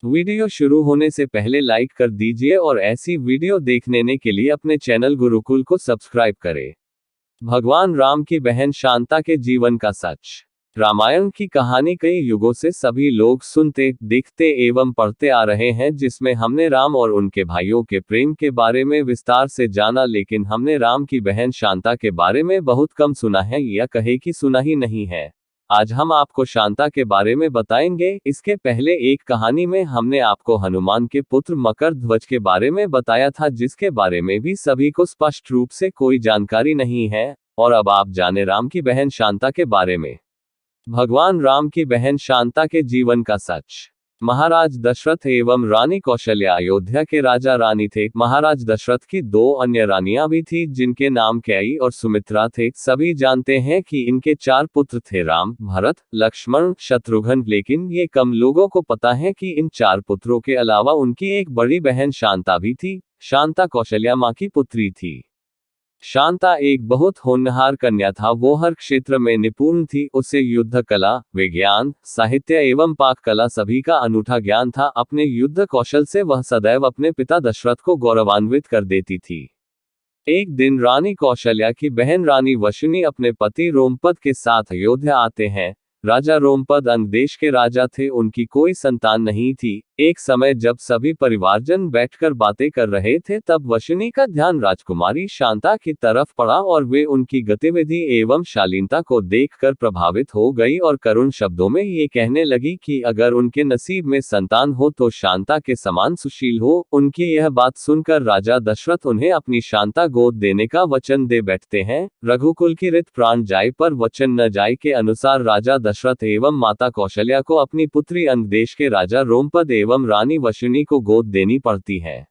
Video शुरू होने से पहले लाइक कर दीजिए और ऐसी वीडियो देखने के लिए अपने चैनल गुरुकुल को सब्सक्राइब करें। भगवान राम की बहन शांता के जीवन का सच। रामायण की कहानी कई युगों से सभी लोग सुनते, देखते एवं पढ़ते आ रहे हैं, जिसमें हमने राम और उनके भाइयों के प्रेम के बारे में विस्तार से जाना, लेकिन हमने राम की बहन शांता के बारे में बहुत कम सुना है, या कहे कि सुना ही नहीं है। आज हम आपको शांता के बारे में बताएंगे। इसके पहले एक कहानी में हमने आपको हनुमान के पुत्र मकर ध्वज के बारे में बताया था, जिसके बारे में भी सभी को स्पष्ट रूप से कोई जानकारी नहीं है। और अब आप जाने राम की बहन शांता के बारे में। भगवान राम की बहन शांता के जीवन का सच। महाराज दशरथ एवं रानी कौशल्या अयोध्या के राजा रानी थे। महाराज दशरथ की दो अन्य रानियां भी थी, जिनके नाम कैकेयी और सुमित्रा थे। सभी जानते हैं कि इनके 4 पुत्र थे, राम, भरत, लक्ष्मण, शत्रुघ्न। लेकिन ये कम लोगों को पता है कि इन 4 पुत्रों के अलावा उनकी एक बड़ी बहन शांता भी थी। शांता कौशल्या मां की पुत्री थी। शांता एक बहुत होनहार कन्या था। वो हर क्षेत्र में निपुण थी। उसे युद्ध कला, विज्ञान, साहित्य एवं पाक कला सभी का अनूठा ज्ञान था। अपने युद्ध कौशल से वह सदैव अपने पिता दशरथ को गौरवान्वित कर देती थी। एक दिन रानी कौशल्या की बहन रानी वशिनी अपने पति रोमपद के साथ अयोध्या आते हैं। राजा रोमपद अंग देश के राजा थे। उनकी कोई संतान नहीं थी। एक समय जब सभी परिवारजन बैठकर बातें कर रहे थे, तब वशिनी का ध्यान राजकुमारी शांता की तरफ पड़ा और वे उनकी गतिविधि एवं शालीनता को देखकर प्रभावित हो गई और करुण शब्दों में ये कहने लगी कि अगर उनके नसीब में संतान हो तो शांता के समान सुशील हो। उनकी यह बात सुनकर राजा दशरथ उन्हें अपनी शांता गोद देने का वचन दे बैठते हैं। रघुकुल की रीत प्राण जाए पर वचन न जाए के अनुसार राजा दशरथ एवं माता कौशल्या को अपनी पुत्री अंग देश के राजा रोमपद एवं रानी वशिनी को गोद देनी पड़ती है।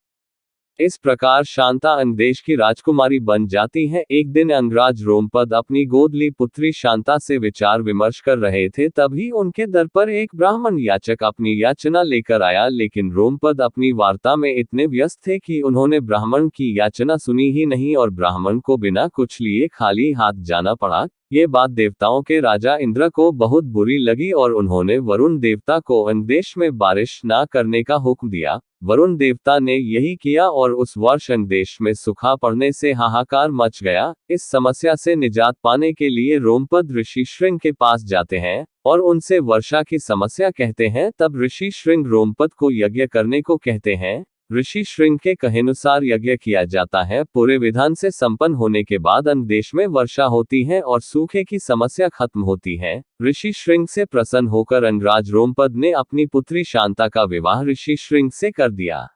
इस प्रकार शांता अंगदेश की राजकुमारी बन जाती है। एक दिन अंगराज रोमपद अपनी गोदली पुत्री शांता से विचार विमर्श कर रहे थे, तभी उनके दर पर एक ब्राह्मण याचक अपनी याचना लेकर आया। लेकिन रोमपद अपनी वार्ता में इतने व्यस्त थे कि उन्होंने ब्राह्मण की याचना सुनी ही नहीं और ब्राह्मण को बिना कुछ लिए खाली हाथ जाना पड़ा। ये बात देवताओं के राजा इंद्र को बहुत बुरी लगी और उन्होंने वरुण देवता को अंगदेश में बारिश न करने का हुक्म दिया। वरुण देवता ने यही किया और उस वर्ष अंगदेश में सूखा पड़ने से हाहाकार मच गया। इस समस्या से निजात पाने के लिए रोमपद ऋषि श्रृंग के पास जाते हैं और उनसे वर्षा की समस्या कहते हैं। तब ऋषि श्रृंग रोमपद को यज्ञ करने को कहते हैं। ऋषि श्रृंग के कहेनुसार यज्ञ किया जाता है। पूरे विधान से संपन्न होने के बाद अंगदेश में वर्षा होती है और सूखे की समस्या खत्म होती है। ऋषि श्रृंग से प्रसन्न होकर अंगराज रोमपद ने अपनी पुत्री शांता का विवाह ऋषि श्रृंग से कर दिया।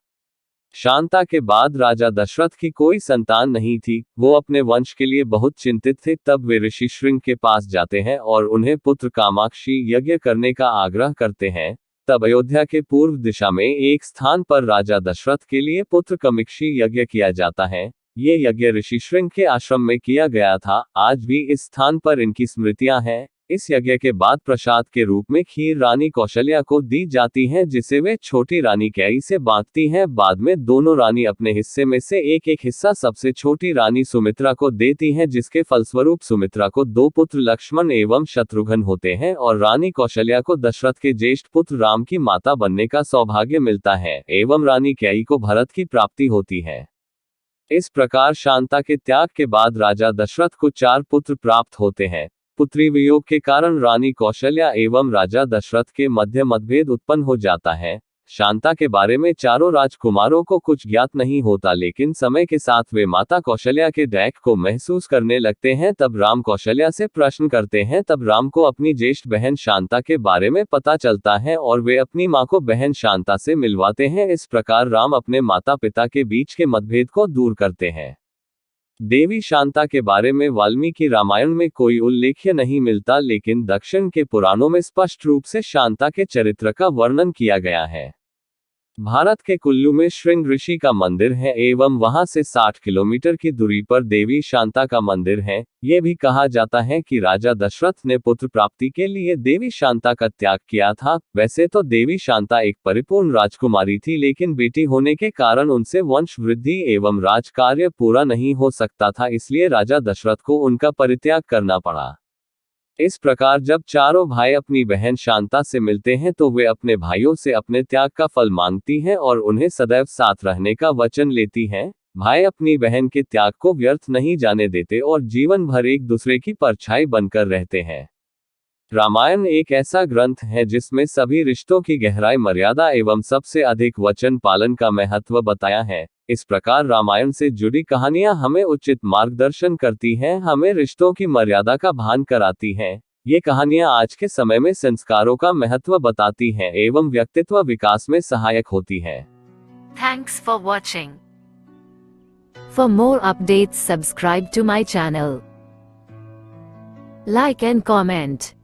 शांता के बाद राजा दशरथ की कोई संतान नहीं थी। वो अपने वंश के लिए बहुत चिंतित थे। तब वे ऋषि श्रृंग के पास जाते हैं और उन्हें पुत्र कामाक्षी यज्ञ करने का आग्रह करते हैं। तब अयोध्या के पूर्व दिशा में एक स्थान पर राजा दशरथ के लिए पुत्र कामाक्षी यज्ञ किया जाता है। ये यज्ञ ऋषि श्रृंग के आश्रम में किया गया था। आज भी इस स्थान पर इनकी स्मृतियां हैं। इस यज्ञ के बाद प्रसाद के रूप में खीर रानी कौशल्या को दी जाती है, जिसे वे छोटी रानी कैकेयी से बांटती हैं। बाद में दोनों रानी अपने हिस्से में से एक एक हिस्सा सबसे छोटी रानी सुमित्रा को देती हैं, जिसके फलस्वरूप सुमित्रा को 2 पुत्र लक्ष्मण एवं शत्रुघ्न होते हैं और रानी कौशल्या को दशरथ के ज्येष्ठ पुत्र राम की माता बनने का सौभाग्य मिलता है एवं रानी कैकेयी को भरत की प्राप्ति होती है। इस प्रकार शांता के त्याग के बाद राजा दशरथ को 4 पुत्र प्राप्त होते हैं। पुत्री वियोग के कारण रानी कौशल्या एवं राजा दशरथ के मध्य मतभेद उत्पन्न हो जाता है। शांता के बारे में चारों राजकुमारों को कुछ ज्ञात नहीं होता, लेकिन समय के साथ वे माता कौशल्या के दैक्य को महसूस करने लगते हैं। तब राम कौशल्या से प्रश्न करते हैं। तब राम को अपनी ज्येष्ठ बहन शांता के बारे में पता चलता है और वे अपनी मां को बहन शांता से मिलवाते हैं। इस प्रकार राम अपने माता पिता के बीच के मतभेद को दूर करते हैं। देवी शांता के बारे में वाल्मीकि रामायण में कोई उल्लेख नहीं मिलता, लेकिन दक्षिण के पुराणों में स्पष्ट रूप से शांता के चरित्र का वर्णन किया गया है। भारत के कुल्लू में श्रृंग ऋषि का मंदिर है एवं वहां से 60 किलोमीटर की दूरी पर देवी शांता का मंदिर है। ये भी कहा जाता है कि राजा दशरथ ने पुत्र प्राप्ति के लिए देवी शांता का त्याग किया था। वैसे तो देवी शांता एक परिपूर्ण राजकुमारी थी, लेकिन बेटी होने के कारण उनसे वंश वृद्धि एवं राज कार्य पूरा नहीं हो सकता था, इसलिए राजा दशरथ को उनका परित्याग करना पड़ा। इस प्रकार जब चारों भाई अपनी बहन शांता से मिलते हैं तो वे अपने भाइयों से अपने त्याग का फल मांगती हैं और उन्हें सदैव साथ रहने का वचन लेती हैं। भाई अपनी बहन के त्याग को व्यर्थ नहीं जाने देते और जीवन भर एक दूसरे की परछाई बनकर रहते हैं। रामायण एक ऐसा ग्रंथ है जिसमें सभी रिश्तों की गहराई, मर्यादा एवं सबसे अधिक वचन पालन का महत्व बताया है। इस प्रकार रामायण से जुड़ी कहानियां हमें उचित मार्गदर्शन करती हैं, हमें रिश्तों की मर्यादा का भान कराती हैं। ये कहानियां आज के समय में संस्कारों का महत्व बताती हैं एवं व्यक्तित्व विकास में सहायक होती हैं। Thanks for watching. For more updates, subscribe to my channel. Like and comment.